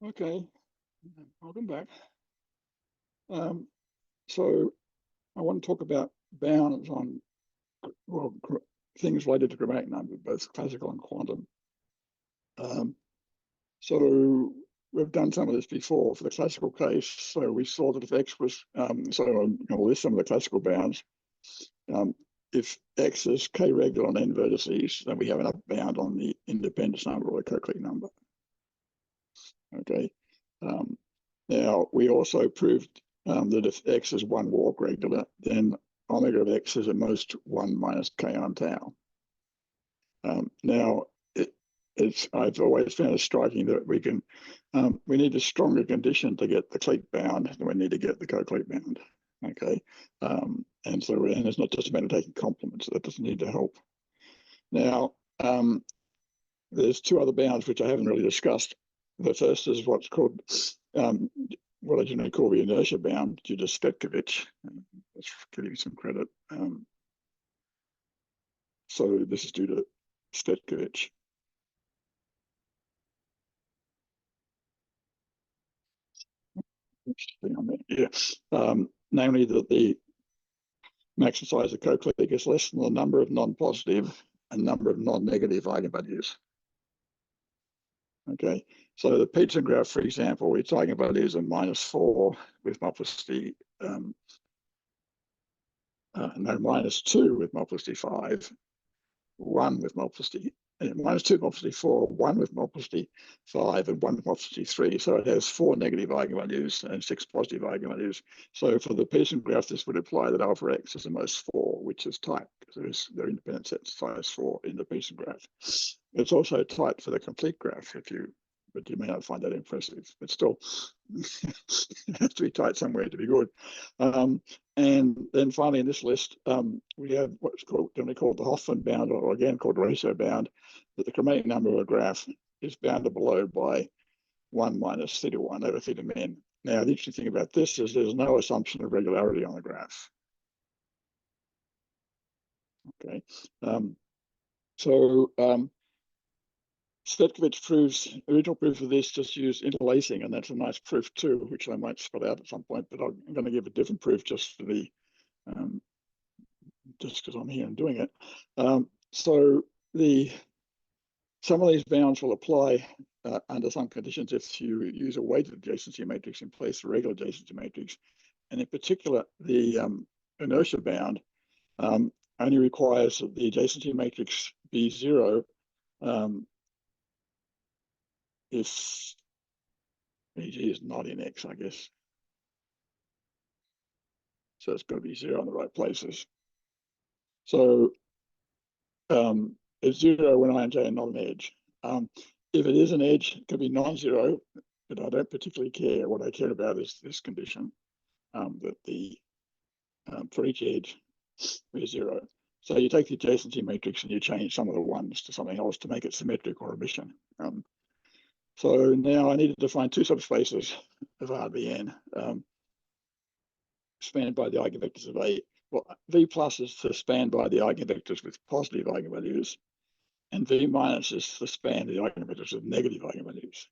Okay, welcome back. So I want to talk about bounds on well, things related to chromatic numbers, both classical and quantum. So we've done some of this before for the classical case. So we saw that if x was, so I'm going to list some of the classical bounds. If x is k regular on n vertices, then we have an bound on the independence number or the Cochlear number. Okay. Now we also proved that if x is one walk regular, then omega of x is at most 1 minus k on tau. Now, I've always found it striking that we need a stronger condition to get the clique bound than we need to get the co-clique bound. Okay, and it's not just a matter of taking complements. That doesn't need to help. Now, there's two other bounds which I haven't really discussed. The first is what's called what I generally call the inertia bound due to Svetkovich. Let's give you some credit. So this is due to Svetkovich. Yeah. Namely that the maximum size of Cochlear is less than the number of non-positive and number of non-negative eigenvalues. Okay, so the Peterson graph, for example, its eigenvalues are -4 with multiplicity, -2 with multiplicity 5, 1 with multiplicity, -2 multiplicity 4, 1 with multiplicity 5, and 1 with multiplicity 3. So it has 4 negative eigenvalues and 6 positive eigenvalues. So for the Peterson graph, this would imply that alpha x is the most 4, which is tight because their independent set size 4 in the Peterson graph. It's also tight for the complete graph, but you may not find that impressive. But still, it has to be tight somewhere to be good. And then finally in this list, we have what's generally called the Hoffman bound, or again called ratio bound, that the chromatic number of a graph is bounded below by 1 minus theta 1 over theta min. Now, the interesting thing about this is there's no assumption of regularity on the graph. Okay. Svetkovich original proof of this just used interlacing, and that's a nice proof too, which I might spell out at some point, but I'm going to give a different proof just for the, just because I'm here and doing it. So some of these bounds will apply under some conditions if you use a weighted adjacency matrix in place of a regular adjacency matrix. And in particular, the inertia bound only requires that the adjacency matrix be 0 if EG is not in X, I guess. So it's got to be 0 in the right places. So it's 0 when I and J are not an edge. If it is an edge, it could be non-zero, but I don't particularly care. What I care about is this condition, that for each edge, we're 0. So you take the adjacency matrix and you change some of the ones to something else to make it symmetric or emission. So now I need to define two subspaces of RBN spanned by the eigenvectors of A. Well, V plus is the span by the eigenvectors with positive eigenvalues, and V minus is the span of the eigenvectors with negative eigenvalues.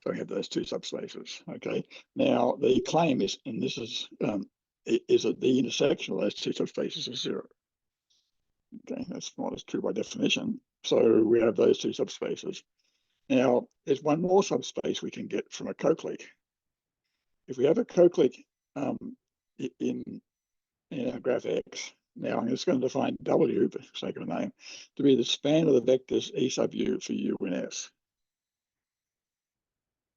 So we have those two subspaces. Okay. Now the claim is, and this is that the intersection of those two subspaces is 0. Okay, that's not as true by definition. So we have those two subspaces. Now there's one more subspace we can get from a coclique. If we have a coclique in our graph X, now I'm just going to define W, for the sake of a name, to be the span of the vectors E sub U for U in S.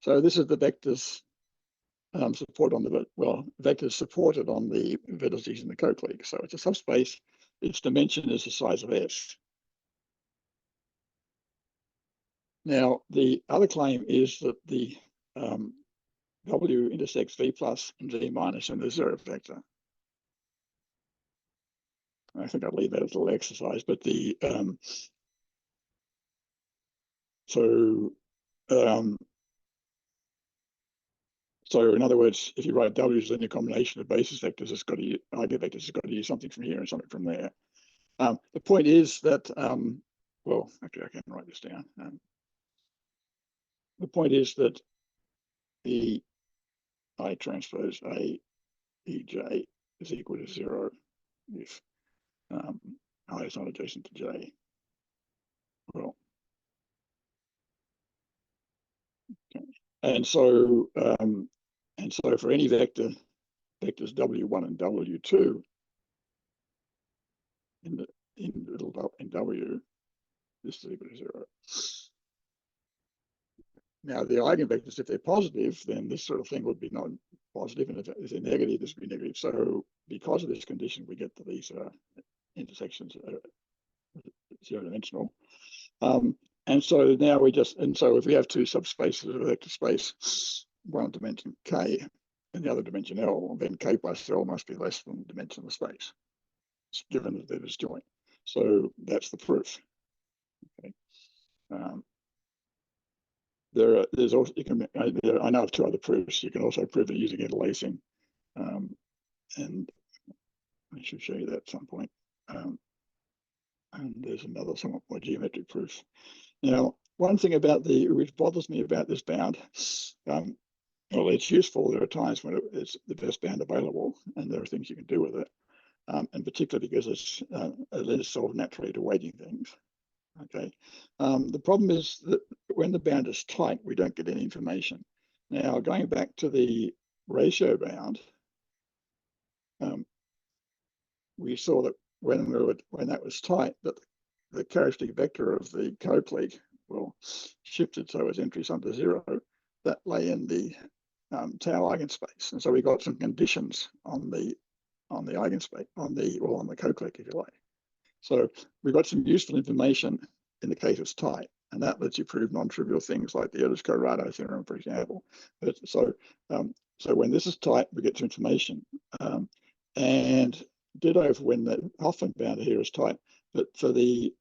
So this is the vectors supported on vectors supported on the vertices in the coclique. So it's a subspace. Its dimension is the size of S. Now the other claim is that the W intersects V plus and V minus in the 0 vector. I think I'll leave that as a little exercise, but so in other words, if you write W as a linear combination of basis vectors, it's got to eigenvectors, it's got to use something from here and something from there. The point is that, well, actually I can write this down. the point is that the I transpose A EJ is equal to 0 if I is not adjacent to J. Well, okay. And so for any vectors W1 and W2 in W, this is equal to 0. Now, the eigenvectors, if they're positive, then this sort of thing would be not positive, and if they're negative, this would be negative. So, because of this condition, we get to these intersections zero-dimensional. And so now if we have two subspaces of a vector space, one dimension K and the other dimension L, then K plus L must be less than the dimension of the space, given that they're disjoint. So that's the proof. Okay. There's also I know of two other proofs. You can also prove it using interlacing, and I should show you that at some point. And there's another somewhat more geometric proof. Now, one thing which bothers me about this bound, well, it's useful. There are times when it's the best bound available, and there are things you can do with it, and particularly because it lends itself naturally to weighting things. Okay. The problem is that when the bound is tight, we don't get any information. Now, going back to the ratio bound, we saw that when that was tight, that the characteristic vector of the co-clique shifted so as entries under 0. That lay in the tau eigenspace, and so we got some conditions on the eigenspace on the co-clique, if you like. So we got some useful information in the case it's tight, and that lets you prove non-trivial things like the Erdős-Corrado theorem, for example. So when this is tight, we get some information, and ditto for when the Hoffman bound here is tight. But for the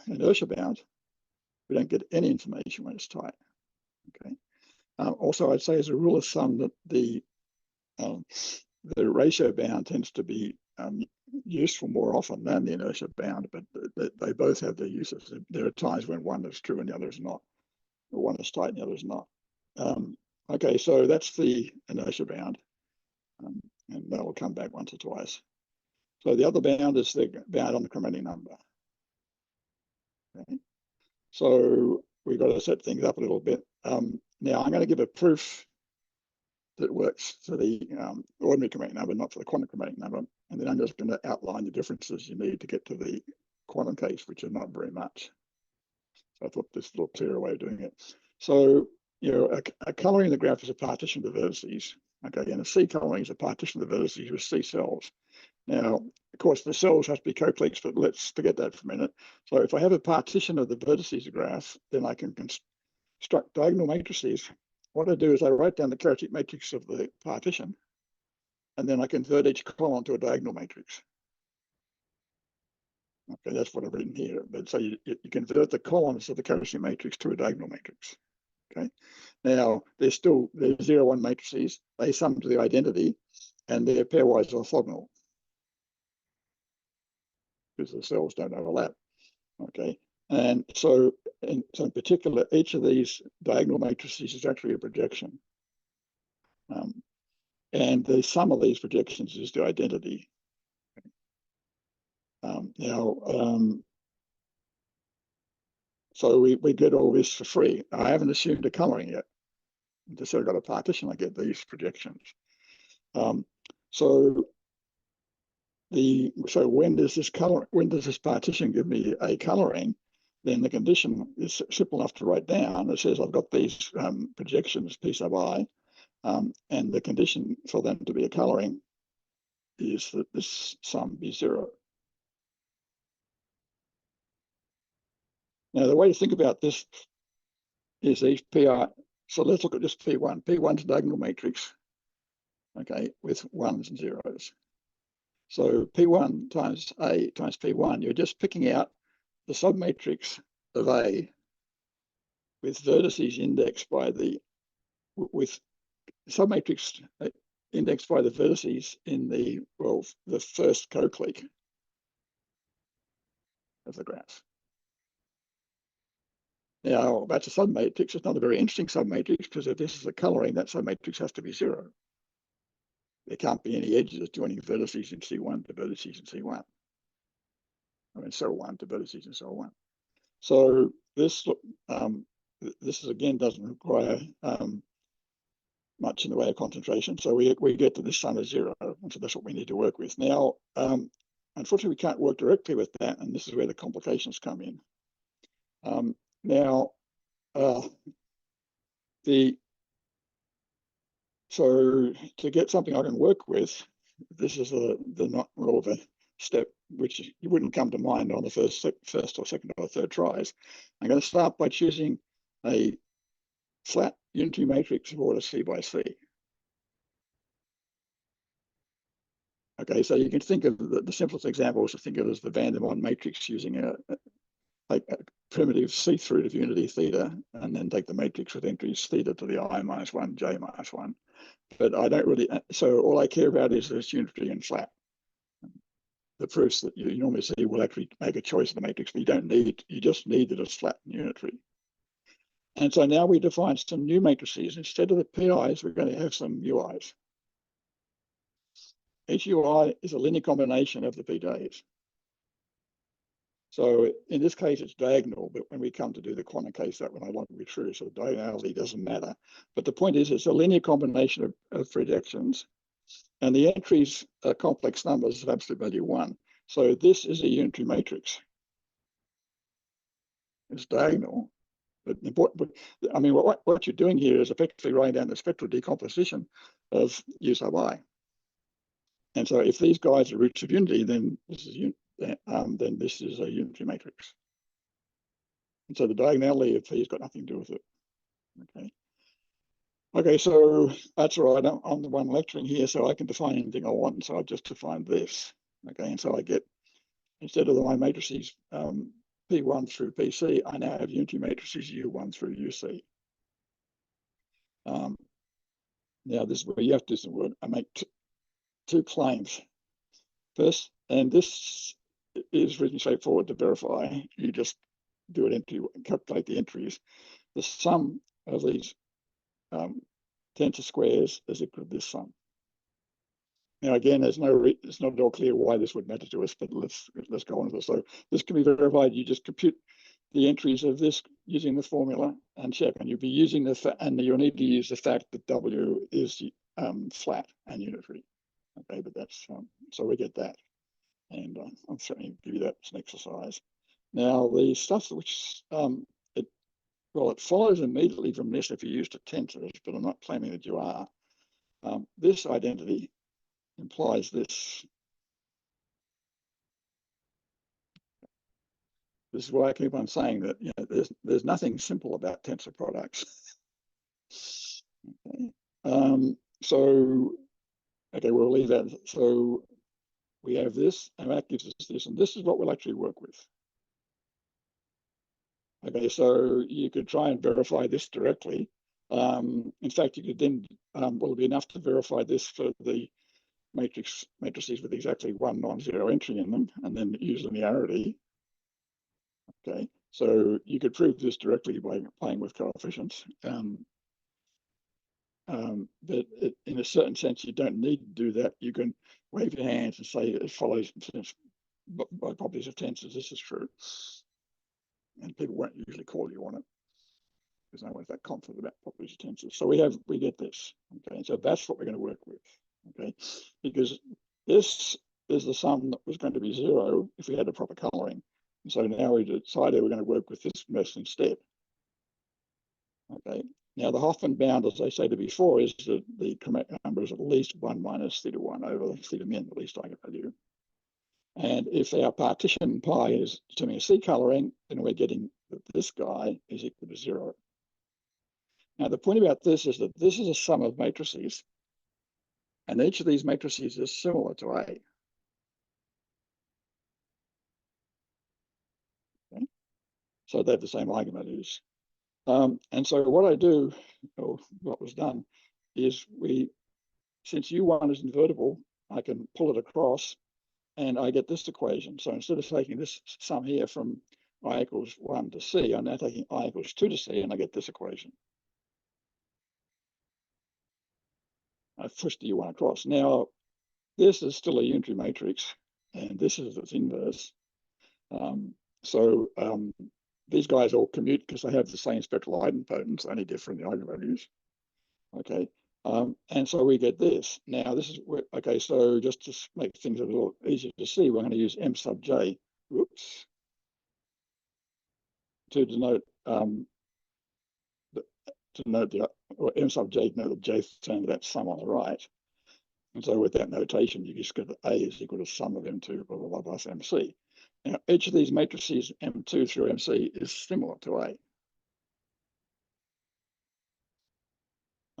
inertia bound, we don't get any information when it's tight. Okay. Also, I'd say as a rule of thumb that the ratio bound tends to be useful more often than the inertia bound, but they both have their uses. There are times when one is true and the other is not, or one is tight and the other is not. Okay, so that's the inertia bound, and that will come back once or twice. So the other bound is the bound on the chromatic number. Okay. So we've got to set things up a little bit. Now I'm going to give a proof that works for the ordinary chromatic number, not for the quantum chromatic number. And then I'm just going to outline the differences you need to get to the quantum case, which are not very much. So I thought this little clearer way of doing it. So, a coloring in the graph is a partition of the vertices. Okay, and a C coloring is a partition of the vertices with C cells. Now, of course, the cells have to be co-cliques, but let's forget that for a minute. So if I have a partition of the vertices graph, then I can construct diagonal matrices. What I do is I write down the characteristic matrix of the partition, and then I convert each column to a diagonal matrix. Okay, that's what I've written here. But so you convert the columns of the characteristic matrix to a diagonal matrix. Okay. Now there's 0-1 matrices. They sum to the identity, and they're pairwise orthogonal because the cells don't overlap. Okay. And so in particular, each of these diagonal matrices is actually a projection. And the sum of these projections is the identity. So we get all this for free. I haven't assumed a coloring yet. Just so I've got a partition, I get these projections. So when does this partition give me a coloring? Then the condition is simple enough to write down. It says I've got these projections P sub I, and the condition for them to be a coloring is that this sum be 0. Now the way to think about this is these PI. So let's look at this P1. P1 is a diagonal matrix, okay, with ones and zeros. So P1 times A times P1, you're just picking out the submatrix of A with vertices indexed by with submatrix indexed by the vertices in the first co-clique of the graph. Now, that's a submatrix. It's not a very interesting submatrix because if this is the coloring, that submatrix has to be 0. There can't be any edges joining vertices in C1 to vertices in C1. I mean, so 1 to vertices and so on. So this is again doesn't require much in the way of concentration. So we get to this sum of 0, and so that's what we need to work with. Now, unfortunately, we can't work directly with that, and this is where the complications come in. So to get something I can work with, this is the not rule of a step, which you wouldn't come to mind on the first or second or third tries. I'm going to start by choosing a flat unitary matrix of order C by C. Okay, so you can think of the simplest example is to think of it as the van der Waals matrix using a primitive Cth root of unity theta, and then take the matrix with entries theta to the I minus 1, j minus 1. But I don't really, so all I care about is this unitary and flat. The proofs that you normally see will actually make a choice of the matrix, but you just need that it's flat and unitary. And so now we define some new matrices. Instead of the PIs, we're going to have some UIs. Each UI is a linear combination of the PJs. So in this case, it's diagonal, but when we come to do the quantum case, that will no longer be true. So diagonality doesn't matter. But the point is, it's a linear combination of projections, and the entries are complex numbers of absolute value 1. So this is a unitary matrix. It's diagonal. But I mean, what you're doing here is effectively writing down the spectral decomposition of U sub I. And so if these guys are roots of unity, then this is a unitary matrix. And so the diagonality of P has got nothing to do with it. Okay, so that's all right. I'm the one lecturing here, so I can define anything I want. And so I've just defined this. Okay, and so I get, instead of my matrices P1 through PC, I now have unitary matrices U1 through UC. Now this is where you have to do some work. I make two claims. First, and this is really straightforward to verify. You just do an entry, calculate the entries. The sum of these tensor squares is equal to this sum. Now again, it's not at all clear why this would matter to us, but let's go on with this. So this can be verified. You just compute the entries of this using the formula and check, and you'll be using you'll need to use the fact that W is flat and unitary. Okay, but that's so we get that, and I'm certainly give you that as an exercise. Now the stuff which it follows immediately from this if you use the tensors, but I'm not claiming that you are. This identity implies this. This is why I keep on saying that there's nothing simple about tensor products. Okay. Okay, we'll leave that. So we have this, and that gives us this, and this is what we'll actually work with. Okay, so you could try and verify this directly. In fact, you could then, it'll be enough to verify this for the matrices with exactly one non-zero entry in them, and then use linearity. Okay, so you could prove this directly by playing with coefficients. But in a certain sense, you don't need to do that. You can wave your hands and say it follows by properties of tensors. This is true. And people won't usually call you on it because no one's that confident about properties of tensors. So we get this. Okay, so that's what we're going to work with. Okay, because this is the sum that was going to be 0 if we had the proper coloring. And so now we decided we're going to work with this mess instead. Okay. Now the Hoffman bound, as I stated before, is that the chromatic number is at least 1 minus theta 1 over theta min, the least eigenvalue. And if our partition pi is determining a C coloring, then we're getting that this guy is equal to 0. Now the point about this is that this is a sum of matrices, and each of these matrices is similar to A. Okay? So they have the same eigenvalues. And so what I do, or what was done, is since U1 is invertible, I can pull it across and I get this equation. So instead of taking this sum here from I equals 1 to C. I'm now taking I equals 2 to C, and I get this equation. I've pushed the U1 across. Now, this is still a unitary matrix, and this is its inverse. These guys all commute because they have the same spectral idempotence, only different eigenvalues. Okay, and so we get this. Now, this is okay. So just to make things a little easier to see, we're going to use M sub J. Whoops. To denote or M sub J, denote the J term of that sum on the right. And so with that notation, you just get that A is equal to sum of M2 blah, blah, blah, plus MC. Now, each of these matrices, M2 through MC, is similar to A.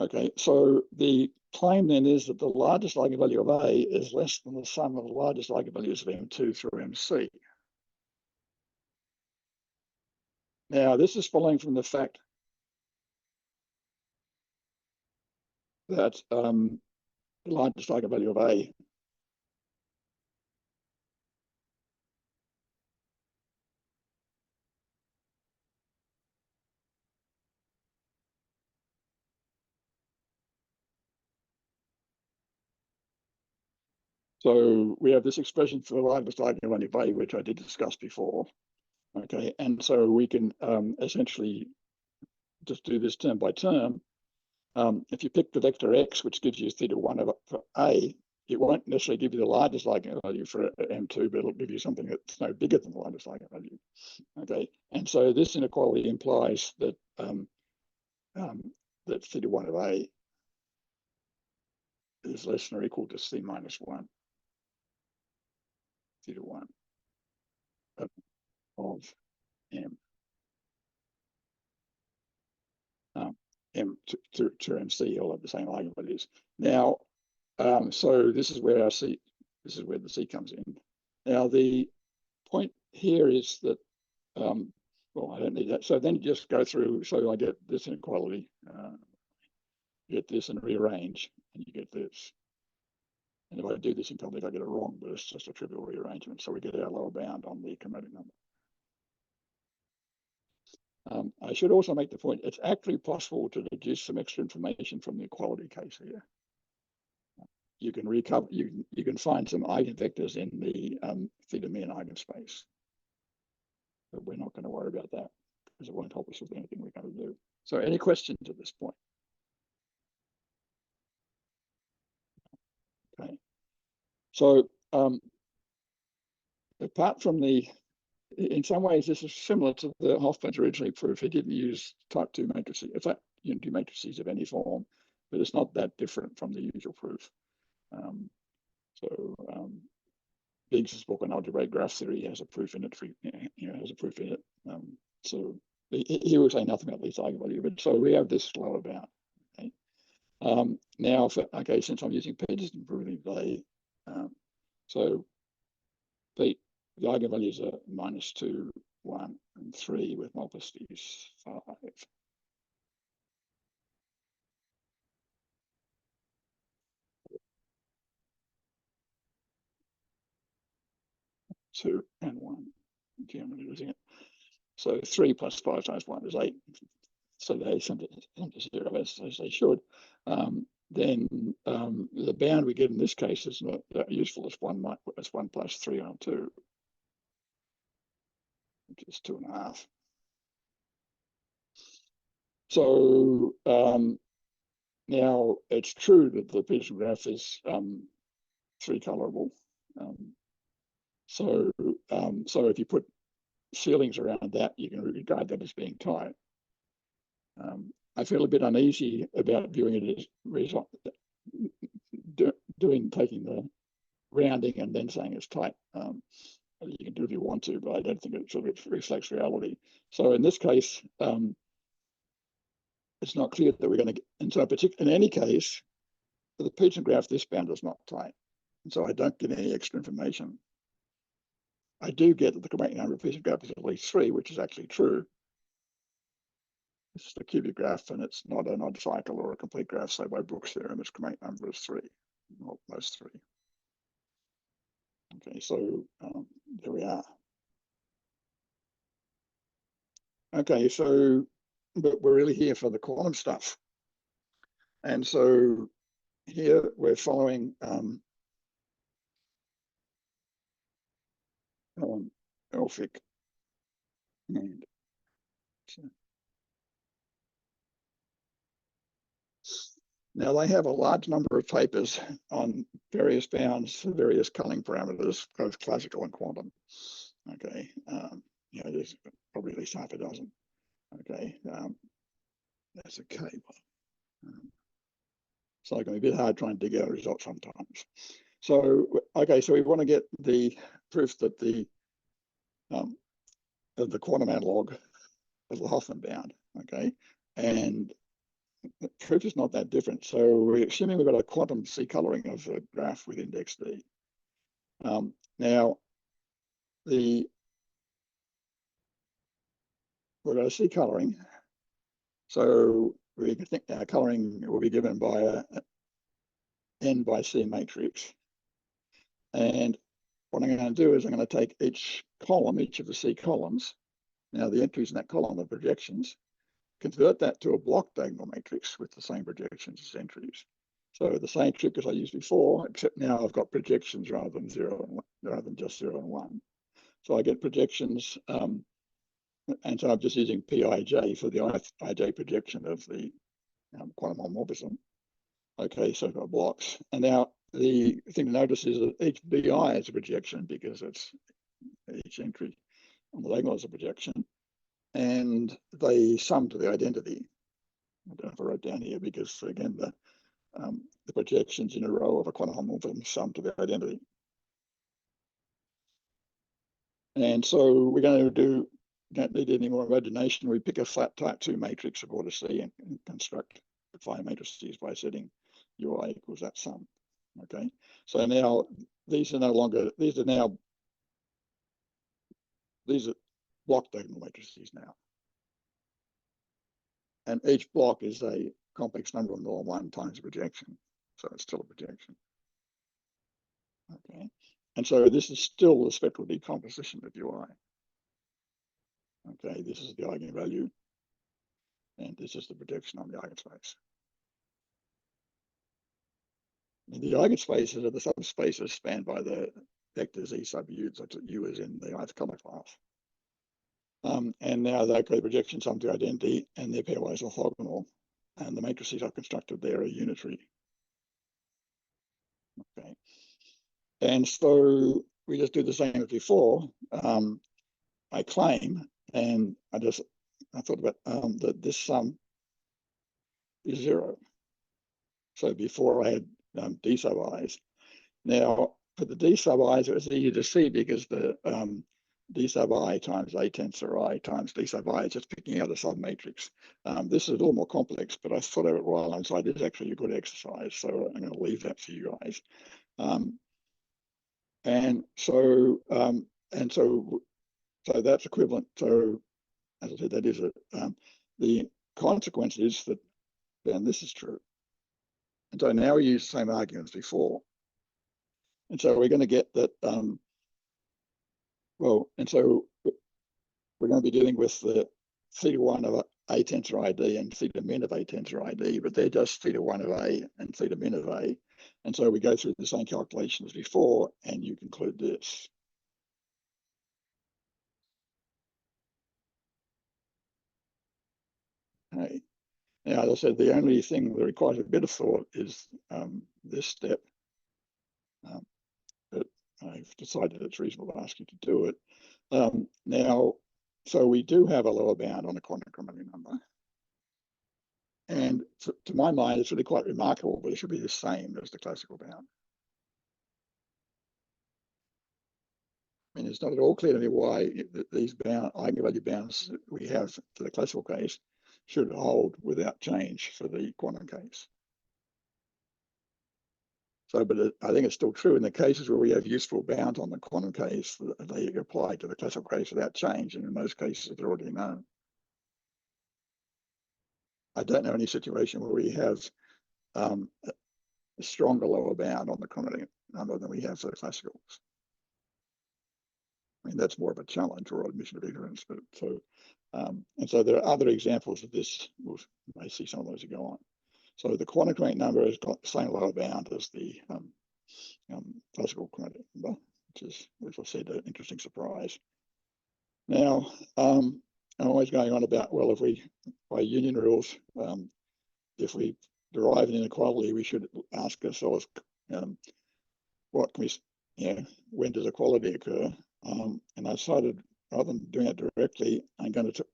Okay, so the claim then is that the largest eigenvalue of A is less than the sum of the largest eigenvalues of M2 through MC. Now, this is following from the fact that the largest eigenvalue of A So we have this expression for the largest eigenvalue of A, which I did discuss before. Okay, and so we can essentially just do this term by term. If you pick the vector x, which gives you θ1 for A, it won't necessarily give you the largest eigenvalue for M2, but it'll give you something that's no bigger than the largest eigenvalue. Okay, and so this inequality implies that that θ1 of A is less than or equal to C minus 1, θ1 of M. M to MC all have the same eigenvalues. Now, so this is where this is where the C comes in. Now, the point here is that, well, I don't need that. So then you just go through, so I get this inequality, get this and rearrange, and you get this. And if I do this in public, I get it wrong, but it's just a trivial rearrangement. So we get our lower bound on the chromatic number. I should also make the point, it's actually possible to deduce some extra information from the equality case here. You can recover, you can find some eigenvectors in the theta mean eigenspace. But we're not going to worry about that because it won't help us with anything we're going to do. So any questions at this point? Okay. So apart from in some ways, this is similar to the Hofmann's originally proof. He didn't use type 2 matrices, in fact, unity matrices of any form, but it's not that different from the usual proof. Biggs's book on algebraic graph theory has a proof in it. Has a proof in it. So he will say nothing about least eigenvalue, but so we have this lower bound. Okay. Now, since I'm using Peterson proving they, so the eigenvalues are -2, 1, and 3 with multiplicities 5. 2 and 1. Okay, I'm losing it. So 3 plus 5 times 1 is 8. So they sum to 0 as they should. Then the bound we get in this case is not that useful as 1 plus 3 on 2, which is 2.5. So now it's true that the Peterson graph is 3-colorable. So if you put ceilings around that, you can regard that as being tight. I feel a bit uneasy about viewing it as taking the rounding and then saying it's tight. You can do if you want to, but I don't think it sort of reflects reality. So in this case, it's not clear that we're going to get, and so in any case, for the Peterson graph, this bound is not tight. And so I don't get any extra information. I do get that the chromatic number of Peterson graph is at least 3, which is actually true. It's the cubic graph, and it's not an odd cycle or a complete graph. So by Brooks' theorem, its chromatic number is 3, almost 3. Okay, so there we are. Okay, so, but we're really here for the quantum stuff. And so here we're following Elphick. And now they have a large number of papers on various bounds for various culling parameters, both classical and quantum. Okay, there's probably at least half a dozen. Okay, that's okay. So it can be a bit hard trying to dig out a result sometimes. So, okay, so we want to get the proof that the quantum analog of the Hoffman bound, okay? And the proof is not that different. So we're assuming we've got a quantum C coloring of the graph with index D. Now, we're going to C coloring. So we can think our coloring will be given by a N by C matrix. And what I'm going to do is I'm going to take each column, each of the C columns. Now the entries in that column are projections. Convert that to a block diagonal matrix with the same projections as entries. So the same trick as I used before, except now I've got projections rather than just 0 and 1. So I get projections, and so I'm just using Pij for the Ij projection of the quantum homomorphism. Okay, so I've got blocks. And now the thing to notice is that each Bi is a projection because it's each entry on the diagonal is a projection. And they sum to the identity. I don't know if I wrote down here because, again, the projections in a row of a quantum homomorphism sum to the identity. And so we're going to don't need any more imagination. We pick a flat type 2 matrix of order C and construct the 5 matrices by setting ui equals that sum. Okay, so now these are block diagonal matrices now. And each block is a complex number of norm 1 times a projection. So it's still a projection. Okay, and so this is still the spectral decomposition of ui. Okay, this is the eigenvalue, and this is the projection on the eigenspace. And the eigenspaces are the subspaces spanned by the vectors E sub u, such that u is in the ith color class. And now they create projections sum to identity, and they're pairwise orthogonal, and the matrices I've constructed there are unitary. Okay, and so we just do the same as before. I claim, and I thought about that this sum is 0. So before I had d sub i's. Now for the d sub i's, it was easy to see because the d sub I times a tensor I times d sub I is just picking out a sub matrix. This is a little more complex, but I thought of it while inside is actually a good exercise. So I'm going to leave that for you guys. So that's equivalent. So as I said, that is it. The consequence is that then this is true. And so now we use the same arguments before. And so we're going to get that, and so we're going to be dealing with the theta 1 of a tensor ID and theta min of a tensor ID, but they're just theta 1 of A and theta min of A. And so we go through the same calculations before, and you conclude this. Okay. Now, as I said, the only thing that requires a bit of thought is this step. But I've decided it's reasonable to ask you to do it. Now, so we do have a lower bound on a quantum chromatic number. And to my mind, it's really quite remarkable, but it should be the same as the classical bound. I mean, it's not at all clear to me why these eigenvalue bounds that we have for the classical case should hold without change for the quantum case. So, but I think it's still true in the cases where we have useful bounds on the quantum case, they apply to the classical case without change, and in most cases they're already known. I don't know any situation where we have a stronger lower bound on the chromatic number than we have for the classicals. I mean, that's more of a challenge or admission of ignorance. But so, and so there are other examples of this. You may see some of those as you go on. So the quantum chromatic number has got the same lower bound as the classical chromatic number, which is, as I said, an interesting surprise. Now, I'm always going on about, well, if we, by union rules, if we derive an inequality, we should ask ourselves, what can we, when does equality occur? And I decided, rather than doing it directly, I'm going to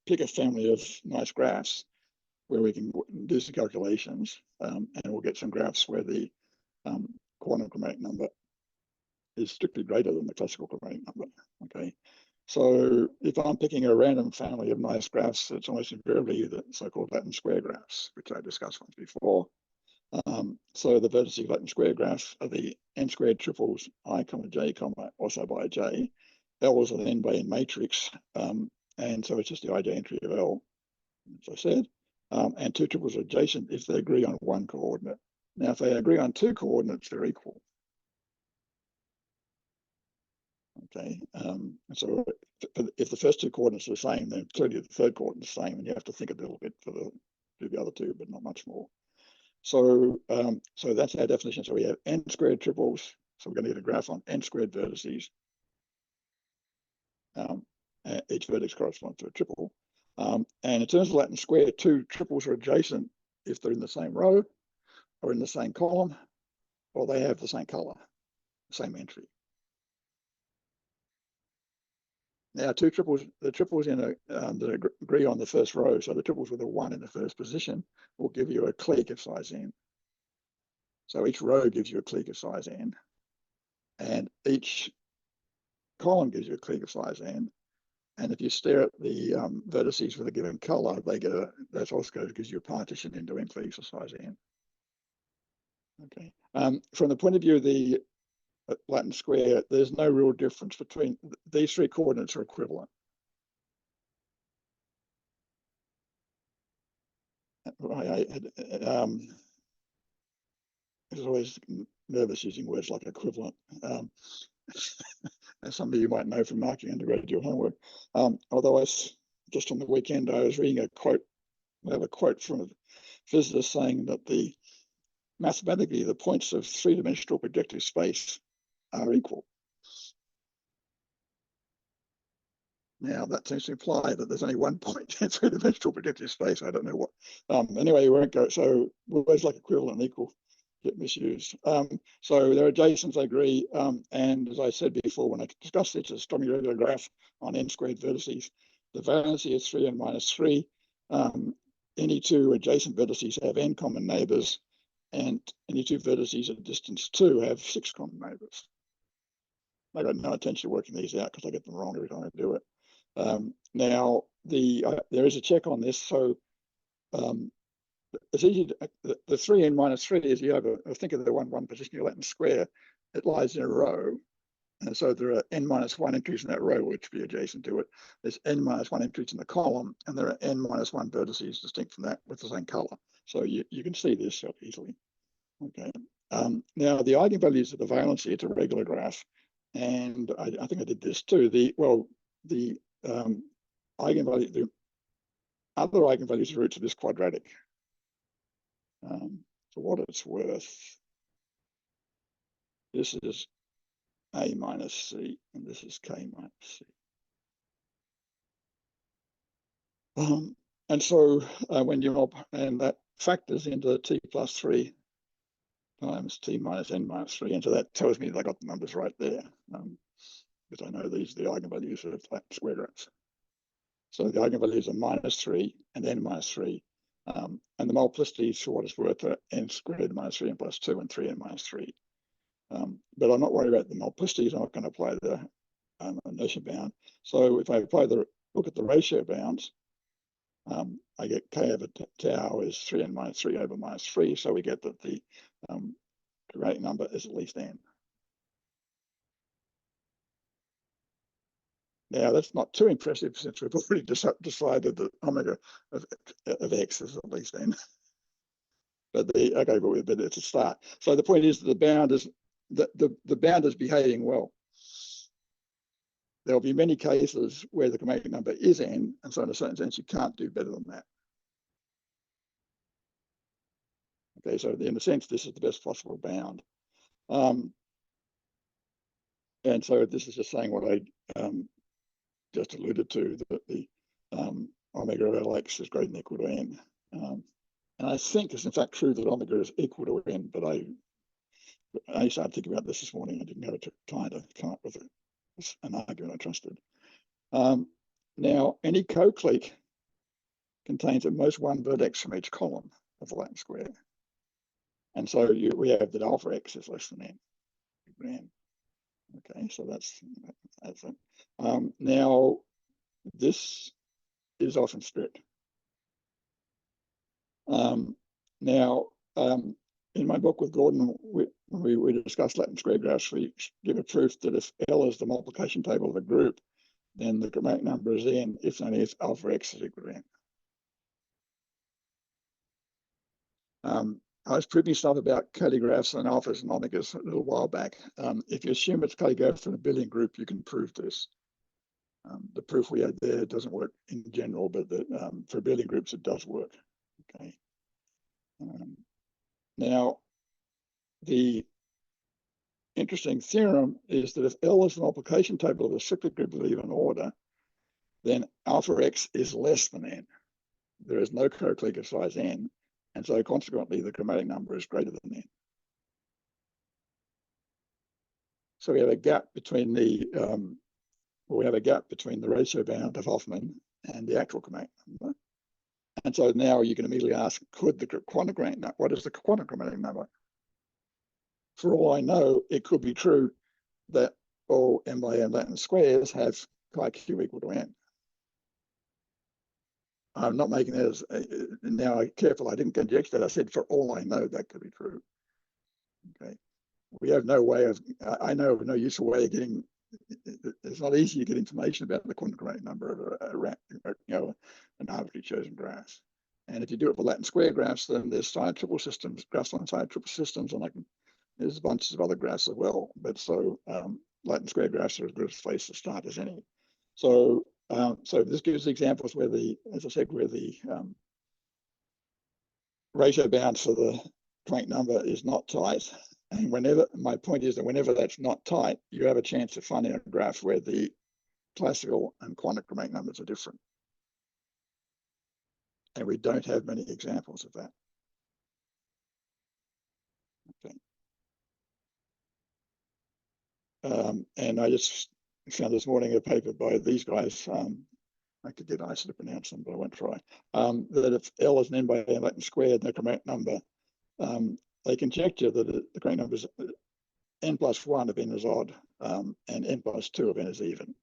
pick a family of nice graphs where we can do some calculations, and we'll get some graphs where the quantum chromatic number is strictly greater than the classical chromatic number. Okay, so if I'm picking a random family of nice graphs, it's almost invariably the so-called Latin square graphs, which I discussed once before. So the vertices of Latin square graphs are the n squared triples I comma j comma also by j. L is an n by n matrix, and so it's just the ij entry of L, as I said. And two triples are adjacent if they agree on one coordinate. Now, if they agree on two coordinates, they're equal. Okay, so if the first two coordinates are the same, then clearly the third coordinate is the same, and you have to think a little bit for the other two, but not much more. So, so that's our definition. So we have n squared triples. So we're going to get a graph on n squared vertices. Each vertex corresponds to a triple. And in terms of Latin square, two triples are adjacent if they're in the same row or in the same column, or they have the same color, same entry. Now, two triples, the triples in that agree on the first row, so the triples with a 1 in the first position, will give you a clique of size n. So each row gives you a clique of size n, and each column gives you a clique of size n. And if you stare at the vertices with a given color, they get that also gives you a partition into n cliques of size n. Okay. From the point of view of the Latin square, there's no real difference between these three coordinates are equivalent. I was always nervous using words like equivalent. As some of you might know from marking undergraduate homework. Although just on the weekend, I was reading a quote. I have a quote from a physicist saying that mathematically, the points of three-dimensional projective space are equal. Now, that seems to imply that there's only one point in three-dimensional projective space. I don't know what. Anyway, we won't go. So words like equivalent and equal get misused. So they're adjacent, I agree. And as I said before, when I discussed it, it's a strongly regular graph on n squared vertices. The valency is 3n minus 3. Any two adjacent vertices have n common neighbors, and any two vertices at distance 2 have 6 common neighbors. I got no intention of working these out because I get them wrong every time I do it. Now, there is a check on this. So it's easy to, the 3n minus 3 is think of the 1 position in Latin square. It lies in a row. And so there are n minus 1 entries in that row, which would be adjacent to it. There's n minus 1 entries in the column, and there are n minus 1 vertices distinct from that with the same color. So you can see this easily. Okay. Now, the eigenvalues of the valency, it's a regular graph. And I think I did this too. The eigenvalue, the other eigenvalues are roots of this quadratic. For what it's worth, this is a minus c, and this is k minus c. And so when you're and that factors into t plus 3 times t minus n minus 3, and so that tells me that I got the numbers right there, because I know these are the eigenvalues of Latin square graphs. So the eigenvalues are minus 3 and n minus 3. And the multiplicities, for what it's worth, are n squared minus 3n plus 2 and 3n minus 3. But I'm not worried about the multiplicities. I'm not going to apply the inertia bound. So if I look at the ratio bounds, I get k over tau is 3n minus 3 over minus 3. So we get that the quadratic number is at least n. Now, that's not too impressive since we've already decided that omega of x is at least n. But it's a start. So the point is that the bound is behaving well. there'll be many cases where the chromatic number is n, and so in a certain sense, you can't do better than that. Okay, so in a sense, this is the best possible bound. And so this is just saying what I just alluded to, that the omega of Lx is greater than or equal to n. And I think it's in fact true that omega is equal to n, but I started thinking about this morning. I didn't have time to come up with an argument I trusted. Now, any co-clique contains at most one vertex from each column of the Latin square. And so we have that alpha x is less than n. Okay, so that's it. Now, this is often strict. Now, in my book with Gordon, we discussed Latin square graphs. We give a proof that if L is the multiplication table of a group, then the chromatic number is n, if and only if alpha x is equal to n. I was proving stuff about calligraphs and alphas and omegas a little while back. If you assume it's calligraph from a billion group, you can prove this. The proof we had there doesn't work in general, but for billion groups, it does work. Okay. Now, the interesting theorem is that if L is the multiplication table of a cyclic group of even order, then alpha x is less than n. There is no co-clique of size n, and so consequently the chromatic number is greater than n. So we have a gap between the ratio bound of Hoffman and the actual chromatic number. And so now you can immediately ask, could the quantum chromatic number, what is the quantum chromatic number? For all I know, it could be true that all n by n Latin squares have chi q equal to n. I'm not making that as, now careful, I didn't conjecture that. I said, for all I know, that could be true. Okay. We have no way of, I know of no useful way of getting, it's not easy to get information about the quantum chromatic number of an arbitrarily chosen graph. And if you do it for Latin square graphs, then there's side triple systems, graphs on side triple systems, and there's bunches of other graphs as well. But so Latin square graphs are as good a place to start as any. So so this gives examples where as I said, where the ratio bound for the chromatic number is not tight. And my point is that whenever that's not tight, you have a chance of finding a graph where the classical and quantum chromatic numbers are different. And we don't have many examples of that. Okay. And I just found this morning a paper by these guys. I could get ISA to pronounce them, but I won't try. That if L is an n by n Latin squared, the chromatic number, they conjecture that the chromatic number is n plus 1 of n is odd, and n plus 2 of n is even.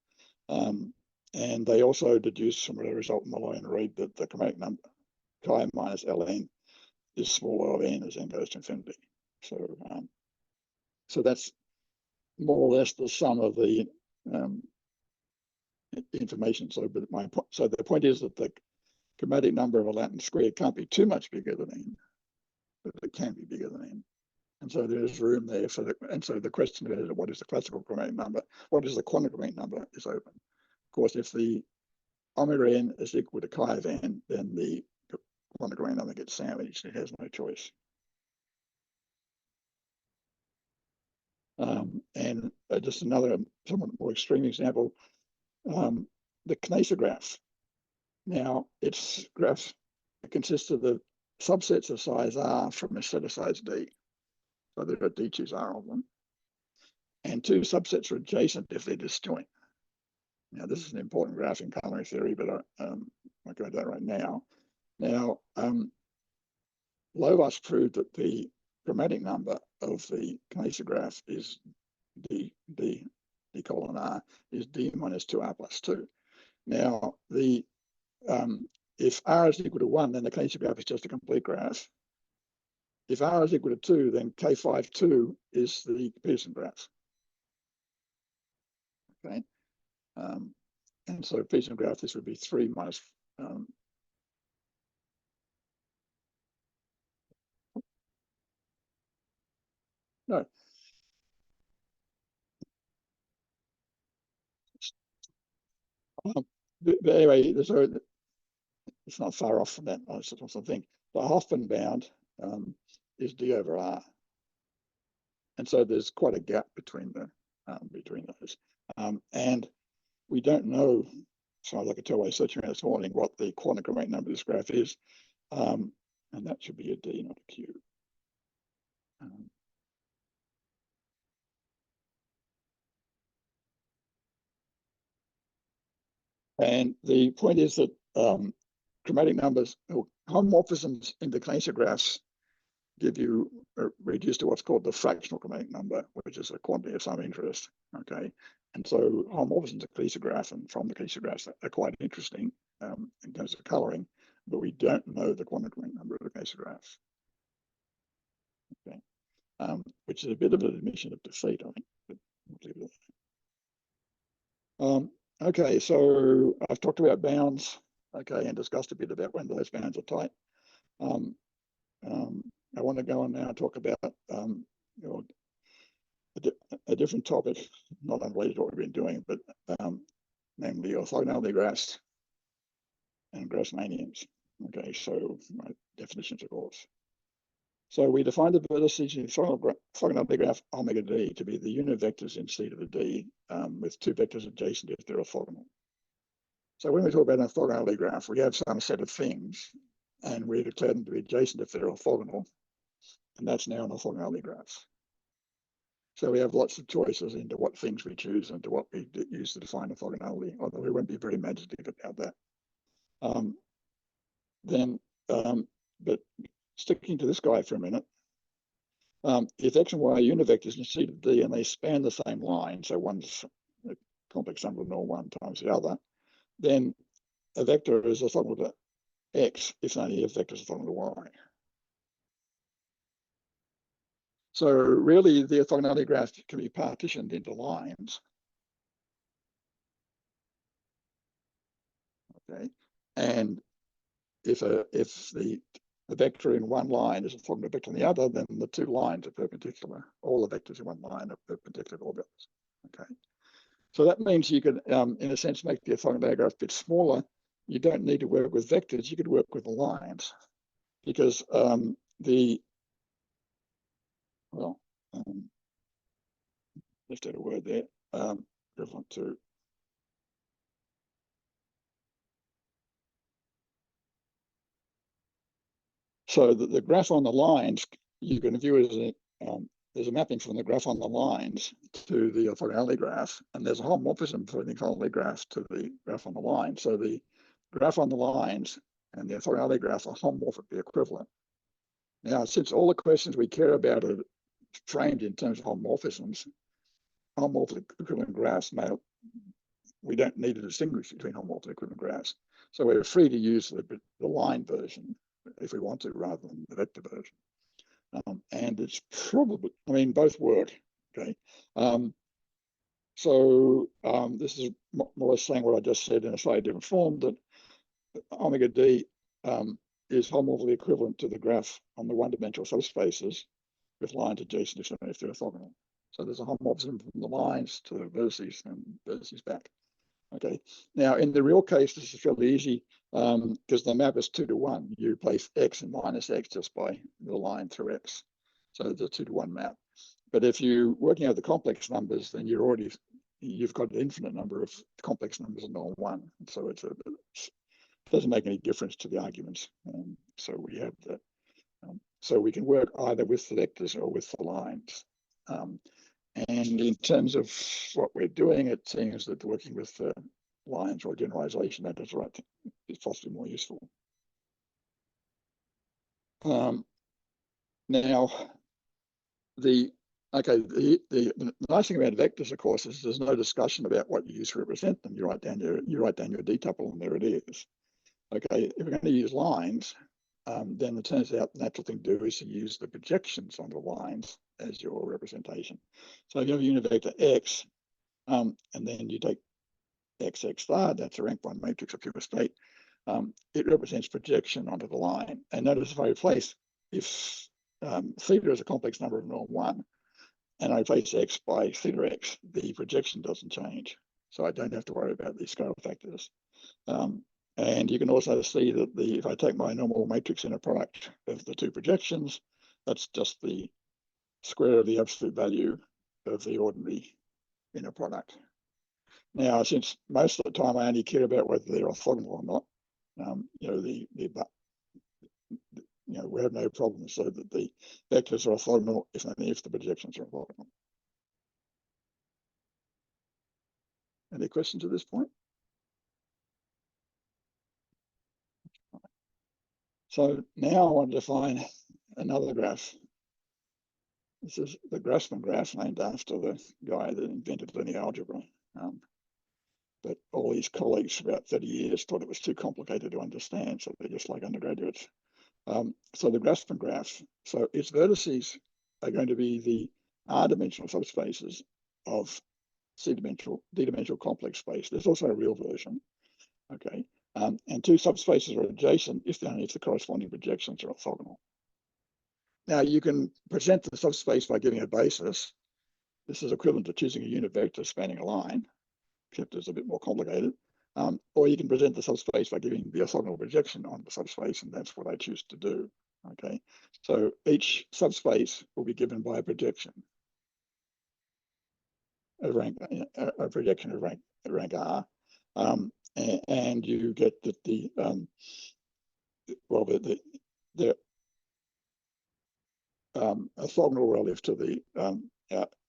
And they also deduce from a result in Malloy and Reed that the chromatic number chi minus ln is smaller of n as n goes to infinity. So that's more or less the sum of the information. So the point is that the chromatic number of a Latin square can't be too much bigger than n, but it can be bigger than n. And so there's room there and so the question is, what is the classical chromatic number? What is the quantum chromatic number is open. Of course, if the omega n is equal to chi of n, then the quantum chromatic number gets sandwiched. It has no choice. And just another somewhat more extreme example, the Kneser graph. Now, its graph consists of the subsets of size R from a set of size D. So there are D choose R of them. And two subsets are adjacent if they're disjoint. Now, this is an important graph in coloring theory, but I won't go into that right now. Now, Lovaas proved that the chromatic number of the Kneser graph is D colon R is D minus 2R plus 2. Now, if R is equal to 1, then the Kneser graph is just a complete graph. If R is equal to 2, then K52 is the Pearson graph. Okay. And so Pearson graph, this would be 3 minus no. But anyway, it's not far off from that. I also think the Hoffman bound is D over R, and so there's quite a gap between those, and we don't know, as far as I could tell by searching around this morning, what the quantum chromatic number of this graph is, and that should be a D, not a Q. And the point is that chromatic numbers, or homomorphisms in the Kleiner graphs, give you reduced to what's called the fractional chromatic number, which is a quantity of some interest. Okay, and so homomorphisms of Kleiner graph and from the Kleiner graphs are quite interesting in terms of coloring, but we don't know the quantum chromatic number of the Kleiner graph. Okay, which is a bit of an admission of defeat, I think. But we'll leave it at that. Okay, so I've talked about bounds, okay, and discussed a bit about when those bounds are tight. I want to go on now and talk about a different topic, not unrelated to what we've been doing, but namely orthogonality graphs and Grassmannians. Okay, so my definitions, of course. So we define the vertices in orthogonality graph omega d to be the unit vectors in C to the d with two vectors adjacent if they're orthogonal. So when we talk about an orthogonality graph, we have some set of things, and we declare them to be adjacent if they're orthogonal, and that's now an orthogonality graph. So we have lots of choices into what things we choose and to what we use to define orthogonality, although we won't be very imaginative about that. But sticking to this guy for a minute, if x and y are unit vectors in C to D and they span the same line, so one's a complex number of norm one times the other, then a vector is orthogonal to x if only if vector is orthogonal to y. So really, the orthogonality graph can be partitioned into lines. Okay, and if the vector in one line is orthogonal to a vector in the other, then the two lines are perpendicular. All the vectors in one line are perpendicular to all the others. Okay, so that means you can, in a sense, make the orthogonality graph a bit smaller. You don't need to work with vectors. You could work with the lines, because left out a word there, equivalent to. So the graph on the lines, you can view it as there's a mapping from the graph on the lines to the orthogonality graph, and there's a homomorphism for the orthogonality graph to the graph on the line. So the graph on the lines and the orthogonality graph are homomorphically equivalent. Now, since all the questions we care about are framed in terms of homomorphisms, homomorphically equivalent graphs, we don't need to distinguish between homomorphically equivalent graphs. So we're free to use the line version if we want to, rather than the vector version. And it's probably, I mean, both work. Okay. This is more or less saying what I just said in a slightly different form, that omega d is homomorphically equivalent to the graph on the one-dimensional subspaces with lines adjacent if they're orthogonal. So there's a homomorphism from the lines to the vertices and vertices back. Okay. Now, in the real case, this is fairly easy because the map is 2 to 1. You replace x and minus x just by the line through x. So it's a 2 to 1 map. But if you're working out the complex numbers, then you've got an infinite number of complex numbers in norm 1. So it doesn't make any difference to the arguments. So we have that. So we can work either with the vectors or with the lines. And in terms of what we're doing, it seems that working with lines or generalization, that is right, is possibly more useful. Now, the nice thing about vectors, of course, is there's no discussion about what you use to represent them. You write down your D tuple, and there it is. Okay, if we're going to use lines, then it turns out the natural thing to do is to use the projections on the lines as your representation. So if you have a unit vector x, and then you take xx star, that's a rank 1 matrix of pure state, it represents projection onto the line. And notice if I replace, if theta is a complex number of norm 1, and I replace x by theta x, the projection doesn't change. so I don't have to worry about these scale factors. And you can also see that if I take my normal matrix inner product of the two projections, that's just the square of the absolute value of the ordinary inner product. Now, since most of the time I only care about whether they're orthogonal or not, we have no problem so that the vectors are orthogonal if only if the projections are orthogonal. Any questions at this point? So now I want to define another graph. This is the Grassmann graph, named after the guy that invented linear algebra. But all his colleagues for about 30 years thought it was too complicated to understand, so they're just like undergraduates. So the Grassmann graph, so its vertices are going to be the R-dimensional subspaces of D-dimensional complex space. There's also a real version, okay? And two subspaces are adjacent if the corresponding projections are orthogonal. Now you can present the subspace by giving a basis. This is equivalent to choosing a unit vector spanning a line, except it's a bit more complicated. Or you can present the subspace by giving the orthogonal projection on the subspace, and that's what I choose to do. Okay, so each subspace will be given by a projection of rank, a projection of rank R, and you get that they're orthogonal relative to the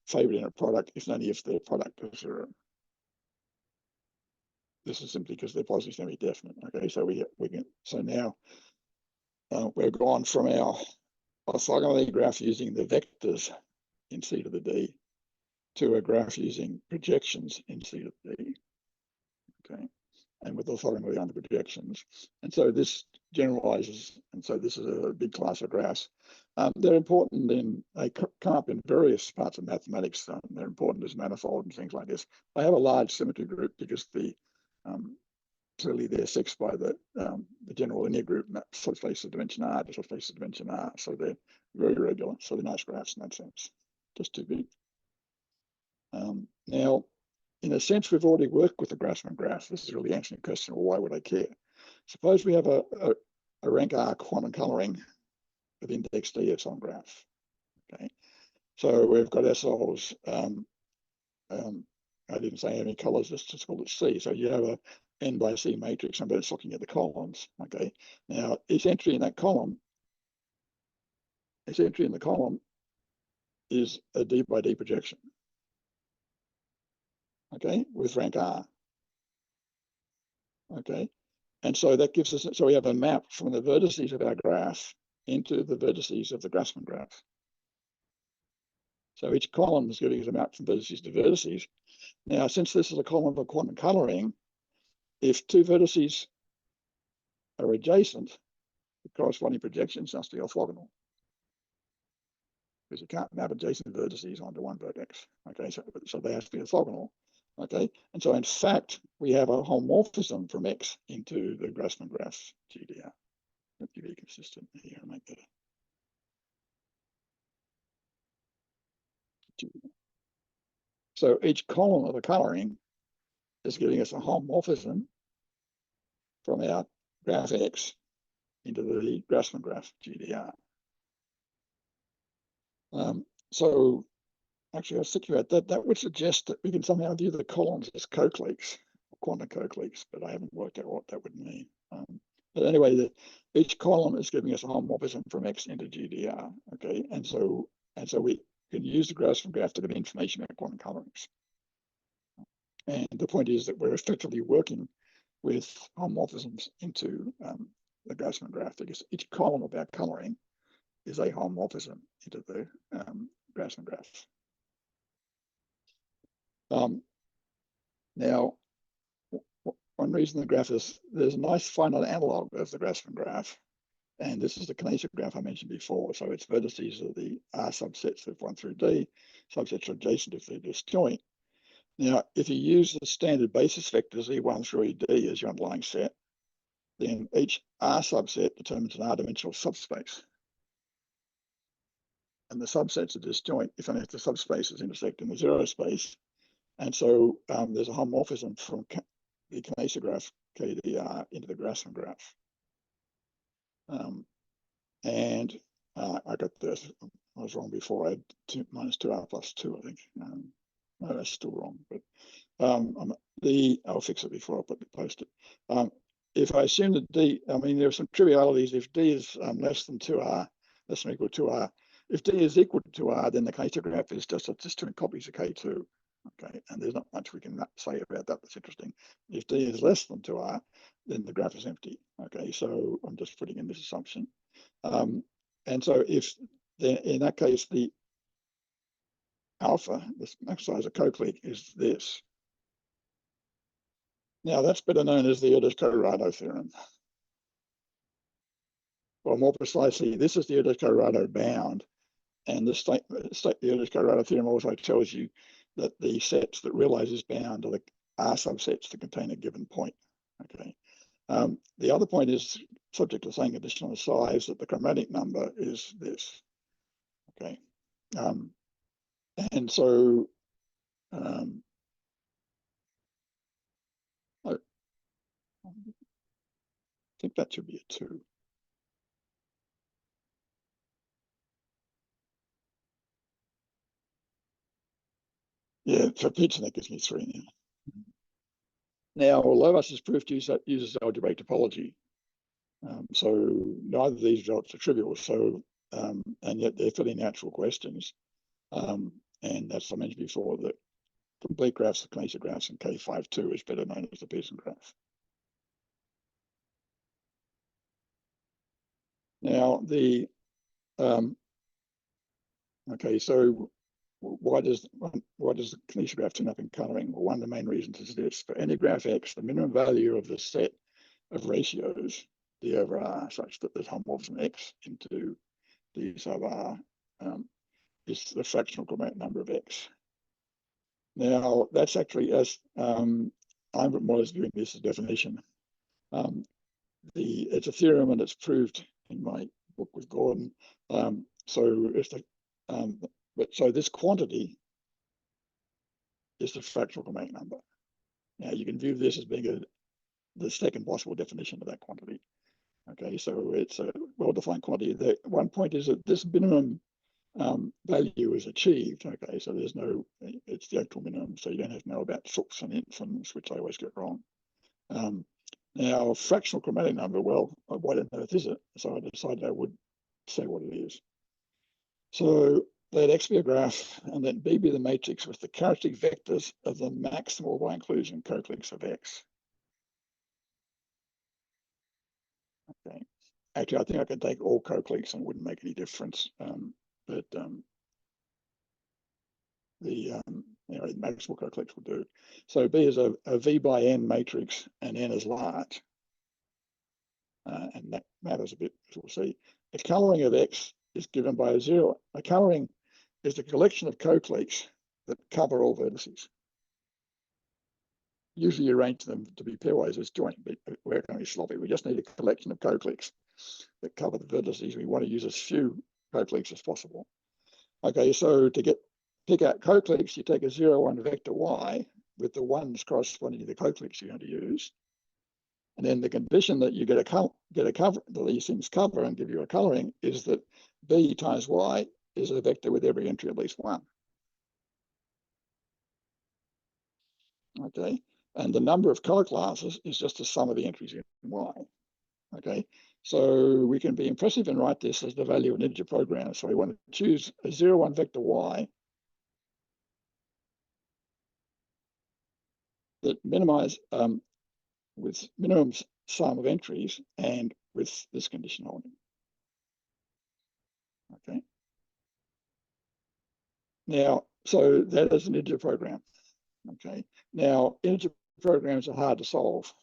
favored inner product, if only if their product is 0. This is simply because they're positive semi-definite. Okay, so now we've gone from our orthogonality graph using the vectors in C to the D to a graph using projections in C to the D. Okay, and with orthogonality on the projections, and so this generalizes, and so this is a big class of graphs. They're important they come up in various parts of mathematics. They're important as manifold and things like this. They have a large symmetry group because clearly they're sexed by the general linear group, subspace of dimension R to subspace of dimension R. So they're very regular. So they're nice graphs in that sense, just too big. Now, in a sense, we've already worked with the Grassmann graph. This is really answering the question, well, why would I care? Suppose we have a rank R quantum coloring of index D its own graph. Okay, so we've got ourselves, I didn't say how many colors, just call it C. So you have a N by C matrix, and it's looking at the columns. Okay, now each entry in that column, is a D by D projection. Okay, with rank R. Okay, and so that gives us, so we have a map from the vertices of our graph into the vertices of the Grassmann graph. So each column is giving us a map from vertices to vertices. Now, since this is a column of quantum coloring, if two vertices are adjacent, the corresponding projections must be orthogonal, because you can't map adjacent vertices onto one vertex. Okay, so they have to be orthogonal. Okay, and so in fact, we have a homomorphism from X into the Grassmann graph GDR. Let me be consistent here and make that. So each column of the coloring is giving us a homomorphism from our graph X into the Grassmann graph GDR. So actually, I was thinking about that. That would suggest that we can somehow view the columns as cocleques, quantum cocleques, but I haven't worked out what that would mean. But anyway, each column is giving us a homomorphism from X into GDR. Okay, and so we can use the Grassmann graph to get information about quantum colorings. And the point is that we're effectively working with homomorphisms into the Grassmann graph, because each column of our coloring is a homomorphism into the Grassmann graph. Now, one reason the graph is, there's a nice finite analog of the Grassmann graph, and this is the kinetic graph I mentioned before. So its vertices are the R subsets of 1 through D, subsets are adjacent if they're disjoint. Now, if you use the standard basis vectors E1 through ED as your underlying set, then each R subset determines an R-dimensional subspace. And the subsets are disjoint if only if the subspaces intersect in the zero space, And so there's a homomorphism from the Knaser graph KDR into the Grassmann graph. And I got this. I was wrong before. I had minus 2R plus 2, I think. No, that's still wrong. But I'll fix it before I post it. If I assume that D, I mean, there are some trivialities. If D is less than 2R, less than or equal to 2R. If D is equal to 2R, then the Knaser graph is just 2 copies of K2. Okay, and there's not much we can say about that that's interesting. If D is less than 2R, then the graph is empty. Okay, so I'm just putting in this assumption. And so if in that case, the alpha, this max size of co-clique, is this. Now that's better known as the Erdős-Colorado theorem. Or more precisely, this is the Erdős-Colorado bound. And the Erdős-Colorado theorem also tells you that the sets that realize this bound are the R subsets that contain a given point. Okay. The other point is subject to the same condition on the size that the chromatic number is this. Okay. And so I think that should be a 2. Yeah, for pizza that gives me 3 now. Now, Lovaas's proof uses algebraic topology. So neither of these results are trivial. So, and yet they're fairly natural questions. And that's, I mentioned before, that complete graphs, the Knaser graphs, and K52 is better known as the Pearson graph. Now, okay, so why does the Knaser graph turn up in coloring? Well, one of the main reasons is this: for any graph X, the minimum value of the set of ratios D over R, such that there's homomorphism X into D sub R, is the fractional chromatic number of X. Now, that's actually, as I'm more or less viewing this as definition. It's a theorem and it's proved in my book with Gordon. So this quantity is the fractional chromatic number. Now you can view this as being the second possible definition of that quantity. Okay, so it's a well-defined quantity. The one point is that this minimum value is achieved. Okay, so it's the actual minimum, so you don't have to know about sups and infins, which I always get wrong. Now, fractional chromatic number, well, what on earth is it? So I decided I would say what it is. So let X be a graph, and let B be the matrix with the characteristic vectors of the maximal by inclusion co-cliques of X. Okay. Actually, I think I could take all co-cliques and it wouldn't make any difference. But the maximal co-cliques will do. So B is a V by N matrix, and N is large. And that matters a bit, as we'll see. The coloring of X is given by a 0. A coloring is the collection of co-cliques that cover all vertices. Usually you arrange them to be pairwise as joint, but we're going to be sloppy. We just need a collection of co-cliques that cover the vertices. We want to use as few co-cliques as possible. Okay, so to pick out co-cliques, you take a 0, 1 vector Y with the ones corresponding to the co-cliques you're going to use. And then the condition that you get a cover, that these things cover and give you a coloring, is that B times Y is a vector with every entry at least 1. Okay, and the number of color classes is just the sum of the entries in Y. Okay, so we can be impressive and write this as the value of an integer program. So we want to choose a 0, 1 vector Y that minimize with minimum sum of entries and with this condition holding. Okay. Now, so that is an integer program. Okay. Now, integer programs are hard to solve.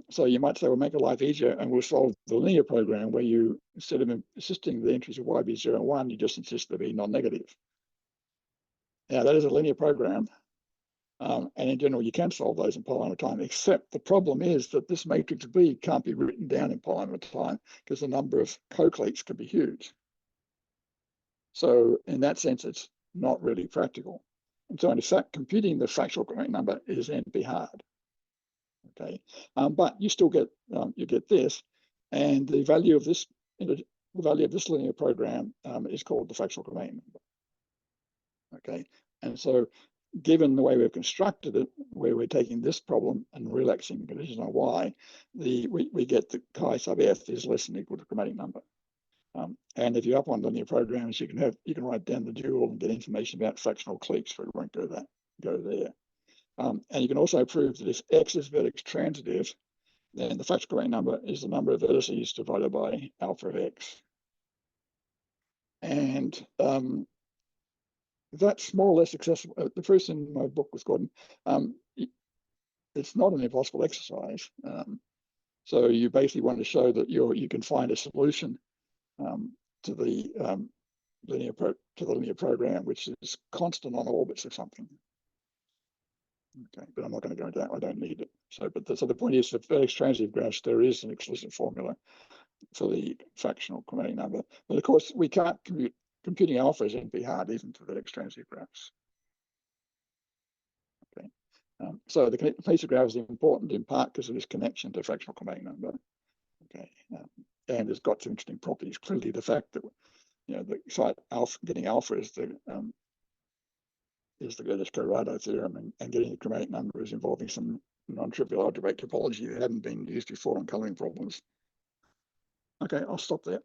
So you might say, well, make your life easier and we'll solve the linear program where you, instead of insisting the entries of Y be 0 and 1, you just insist they be non-negative. Now, that is a linear program. And in general, you can solve those in polynomial time, except the problem is that this matrix B can't be written down in polynomial time because the number of co-cliques can be huge. So in that sense, it's not really practical. And so in fact, computing the fractional chromatic number is NP hard. Okay, but you still get you get this, and the value of this linear program is called the fractional chromatic number. Okay, and so given the way we've constructed it, where we're taking this problem and relaxing the conditions on y, we get the chi sub f is less than or equal to chromatic number. And if you're up on linear programs, you can write down the dual and get information about fractional cliques, but we won't go there. And you can also prove that if x is vertex transitive, then the fractional chromatic number is the number of vertices divided by alpha of x. And that's more or less accessible. The first in my book was Gordon. It's not an impossible exercise. So you basically want to show that you can find a solution to the linear program, which is constant on orbits or something. Okay, but I'm not going to go into that. I don't need it. So the point is, for vertex transitive graphs, there is an explicit formula for the fractional chromatic number. But of course, we can't computing alpha is NP hard even for vertex transitive graphs. Okay, so the completed graph is important in part because of this connection to fractional chromatic number. Okay, and it's got some interesting properties. Clearly, the fact that the site alpha, getting alpha is the Gödel-Corrado theorem, and getting the chromatic number is involving some non-trivial algebraic topology that hadn't been used before in coloring problems. Okay, I'll stop there.